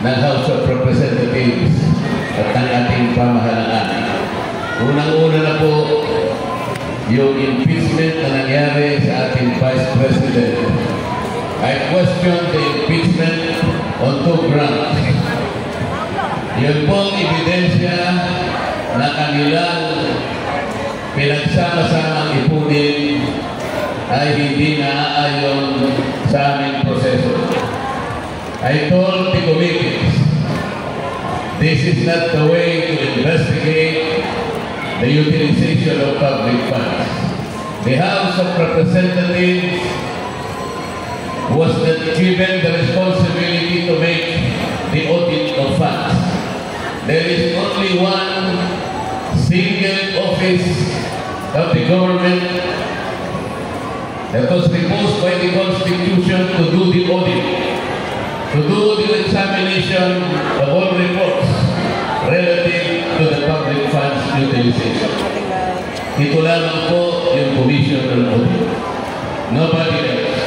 ng House of Representatives at ng ating pamahalaan. Unang-una na po yung impeachment na nangyari sa ating Vice President. I question the impeachment on 2 grounds. Yun pong ebidensya na kanilang pinagsama-samang ipunin ay hindi naaayon sa aming proseso. I told the committees, this is not the way to investigate the utilization of public funds. The House of Representatives was not given the responsibility to make the audit of funds. There is only one single office of the government that was proposed by the Constitution to do the audit, to do the examination of all reports relative to the public funds utilization. Ito lamang po yung Commission on Audit. Nobody else.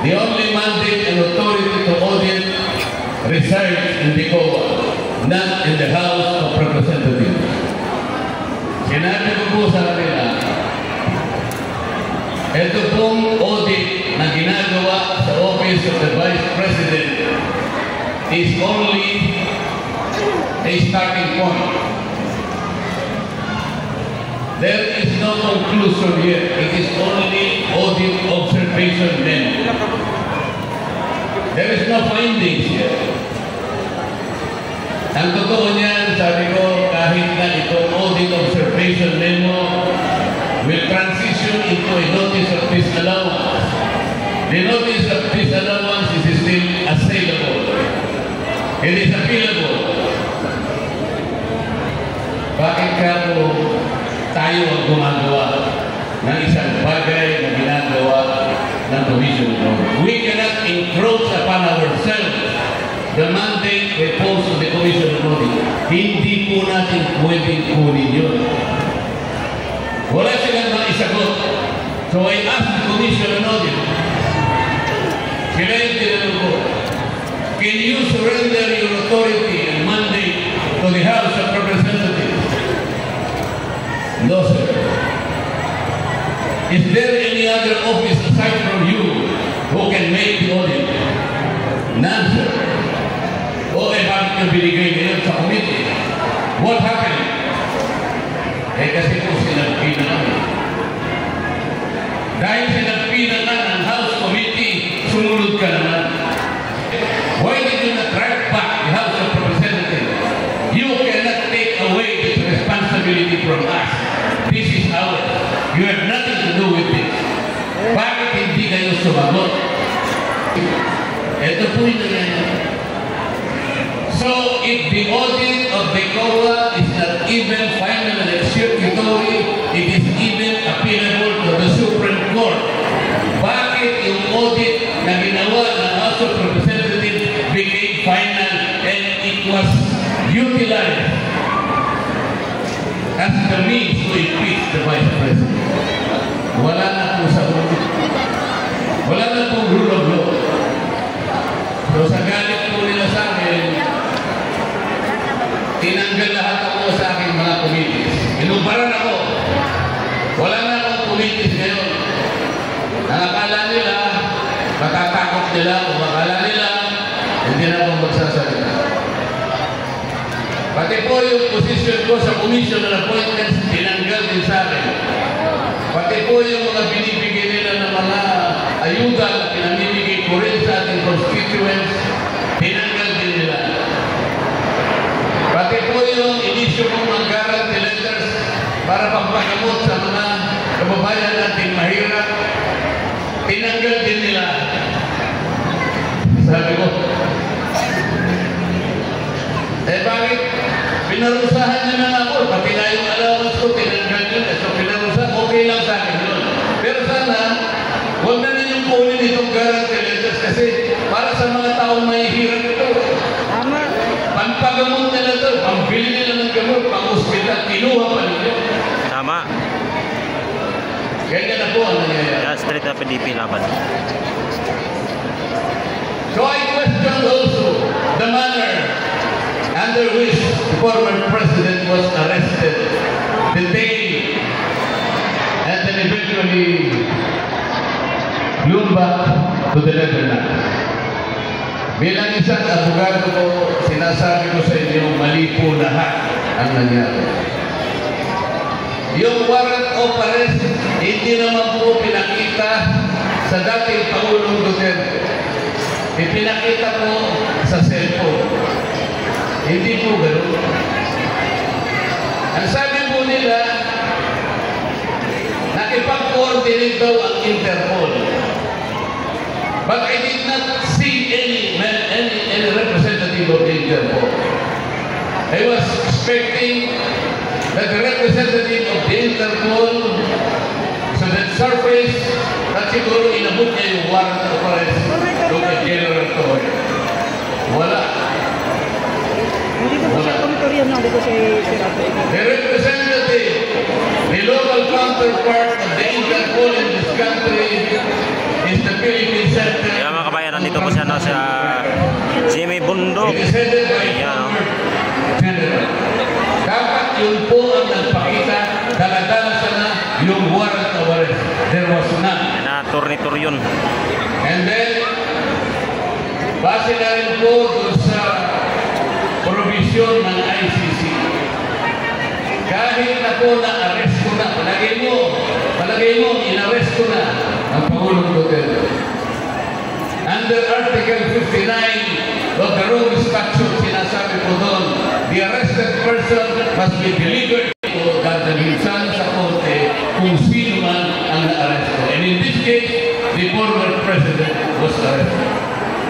The only mandate and authority to audit resides in the COA, not in the House of Representatives. Sinabi ko po sa kanila, ito pong audit na ginagawa sa Office of the Vice President is only a starting point. There is no conclusion here. It is only audit observation memo. There is no findings here. Ang totoo niyan, sabi ko, kahit na itong audit observation memo will transition into a notice of disallowance. The notice of disallowance is still assailable. It is appealable. Bakit ka po tayo ang gumagawa ng isang bagay na ginagawa ng Commission on Audit? We cannot encroach upon ourselves the mandate proposed to the Commission on Audit. Hindi po natin pwedeng kunin yun. Wala silang maisagot. So I asked the Commission on Audit, sila yung tinanong ko, can you surrender your authority and mandate to the House of Representatives? No, sir. Is there any other office aside from you who can make the audit? None, sir. O, bakit yung binigay ngayon sa committee? What happened? Kasi po sinagpi na namin. Dahil sinagpi na ng House Committee, sumunod ka naman. Why did you not write back the House of Representatives? You cannot take away this responsibility from us. This is ours. You have nothing to do with this. Bakit hindi kayo sumagot? Ito po yung nangyayari. So, if the audit of the COA is not even final and executory, it is even appealable to the Supreme Court. Bakit yung audit na ginawa ng House of Representatives became final and it was utilized as the means to impeach the Vice President? Wala na po sa audit. Wala na po rule of law. So sa galit po nila sa akin, tinanggal lahat ako sa aking mga committees. Inumparan ako. Wala na akong committees ngayon. Ang akala nila, matatakot nila, o akala nila, hindi na akong magsasalita. Pati po yung position ko sa Commission on Appointments, tinanggal din sa akin. Pati po yung mga binibigay nila ng mga ayuda na pinamimigay ko rin sa ating constituents, tinanggal din nila. Pati po yung inisyo ng mga guarantee letters para pampagamot sa mga kababayan natin mahirap, tinanggal din nila. Sabi ko, bakit? Pinarusahan niya na ako, pati na yung allowance ko, tinanggal yun. So pinarusahan, okay lang sa akin yun. Pero sana, huwag na ninyong kunin itong guarantee letters kasi para sa mga taong mahihirap ito. Tama. Pampagamot nila ito, pambili nila ng gamot, pang-hospital, kinuha pa nila. Tama. Ganyan na po ang nangyayari. Straight na PDP laban. So I question under which the former president was arrested, detained, and then eventually flew back to the Netherlands. Bilang isang abogado ko, sinasabi ko sa inyo, mali po lahat ang nangyari. Yung warrant of arrest, hindi naman po pinakita sa dating Pangulong Duterte. Ipinakita po sa cellphone. Hindi po gano'n. Ang sabi po nila, nakipag-coordinate daw ang Interpol. But I did not see any representative of the Interpol. I was expecting that the representative of the Interpol should have surfaced at siguro inabot niya yung warrant of arrest doon kay General Torre. Wala. Hindi ko siya komitoryan na dito sa The representative, the local counterpart of the Interpol in this country is the Philippine Center. Kaya mga kabayan, nandito po siya sa Jimmy Bundok. It is headed by General. Dapat yun po ang nagpakita, daladala sana yung warrant of arrest. There was none. Turnitor yun. And then, base na rin po doon sa provision ng ICC. Kahit na po na-arrest ko na, palagay mo, in-arrest ko na ang Pangulong Duterte. Under Article 59 of the Rome Statute, sinasabi po doon, the arrested person must be delivered o dadalhin sa korte kung sino man ang na-arrest ko. And in this case, the former president was arrested.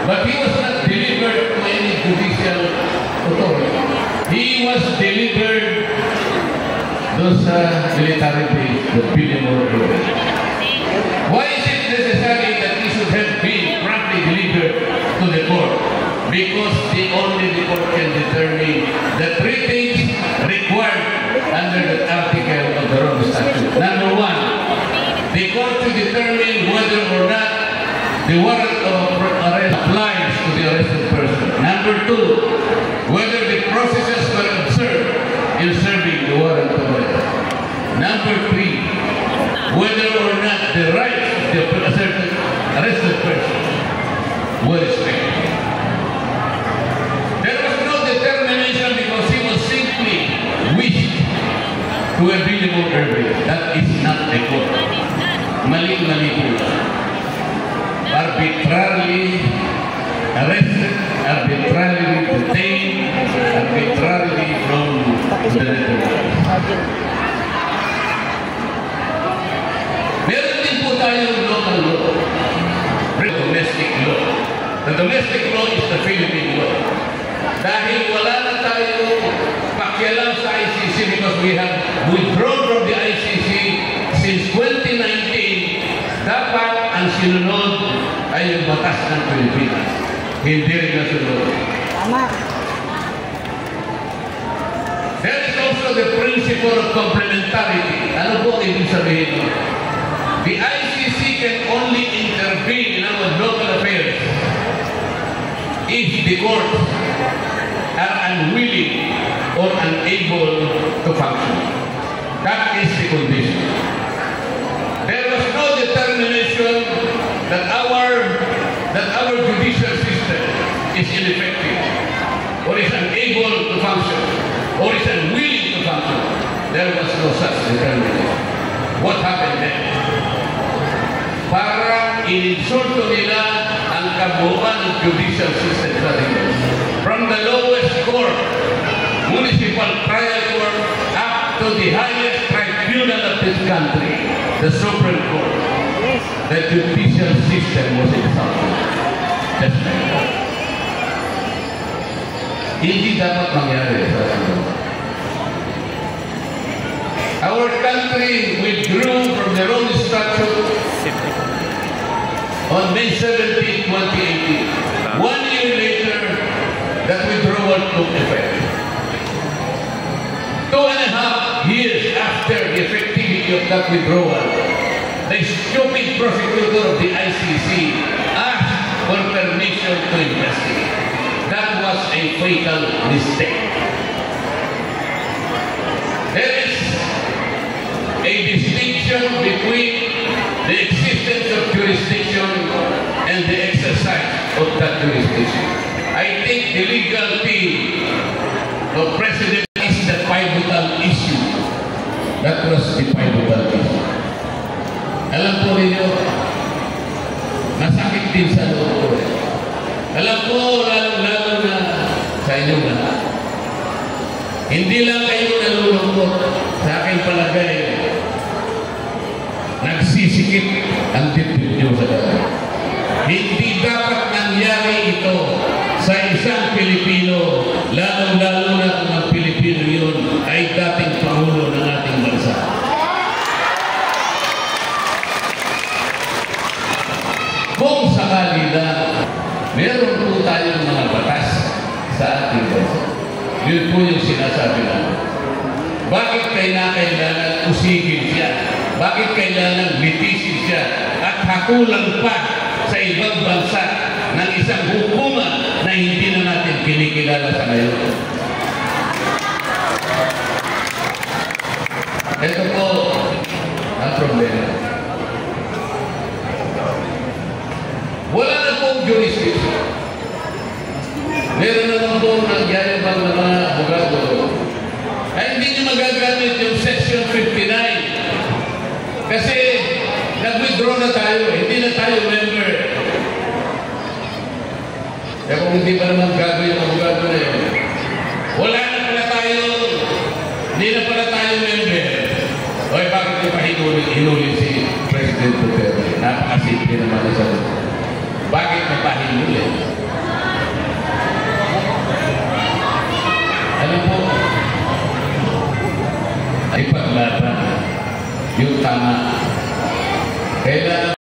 But he was not delivered to any judicial authority. He was delivered to sa military base, the Pillimore Road. Why is it necessary that he should have been promptly delivered to the court? Because only the court can determine the three things required under the article of the Rome Statute. Number one, the court should determine whether or not the warrant of arrest applies to the arrested person. Number two, whether the processes were observed in serving the warrant of arrest. Number three, whether or not the rights of the arrested person were respected. There was no determination because he was simply wished to a billable earlier. That is not a court. Mali-mali po. Arbitrarily arrested, arbitrarily detained, arbitrarily from the Netherlands. Meron din po tayong local law, domestic law. The domestic law is the Philippine law. Dahil wala na tayo pakialam sa ICC because we have withdrawn from the ICC since 2019, dapat ang sinunod ay yung batas ng Pilipinas. Hindi rin nasunod. Tama. There is also the principle of complementarity. Ano po ibig sabihin? The ICC can only intervene in our local affairs if the courts are unwilling or unable to function. That is the condition. There was no determination that our judicial system is ineffective or is unable to function or is unwilling to function. There was no such determination. What happened then? Parang ininsulto nila ang kabuuan ng judicial system sa atin. From the lowest court, municipal trial court, up to the highest tribunal of this country, the Supreme Court, the judicial system was insulted. That's right. Hindi dapat mangyari sa atin. Our country withdrew from the Rome Statute on May 17, 2018. 1 year later, that withdrawal took effect. 2.5 years after the effectivity of that withdrawal, the stupid prosecutor of the ICC asked for permission to investigate. That was a fatal mistake. There is a distinction between the existence of jurisdiction and the exercise of that jurisdiction. I think the legality of President is the pivotal issue. That was the pivotal issue. Alam po ninyo, masakit din sa loob ko. Alam ko, lalo na sa inyo lahat. Hindi lang kayo nalulungkot sa aking palagay. Nagsisikip ang dibdib nyo sa dagat. Hindi dapat nangyari ito sa isang Pilipino, lalo-lalo na kung ang Pilipino yun ay dating Pangulo ng ating bansa. Kung sakali lang, meron po tayong mga batas sa ating bansa. Yun po yung sinasabi namin. Bakit kailangan usigin siya? Bakit kailangan litisin siya? At hakulan pa sa ibang bansa ng isang hukuman na hindi na natin kinikilala sa ngayon. Ito po ang problema. Wala na pong jurisdiction. Meron naman pong nagyayabang na mga abogado ay hindi niyo magagamit yung Section 59 kasi nag-withdraw na tayo, hindi na tayo member. Kaya kung hindi pa naman gagawin yung abogado na yun, wala na pala tayo, hindi na pala tayo member. Oy, bakit yung hinuli si President Duterte? Napakasimple naman na sa bakit na pahinuli? Alam po, ay paglaban yung tama. Kailangan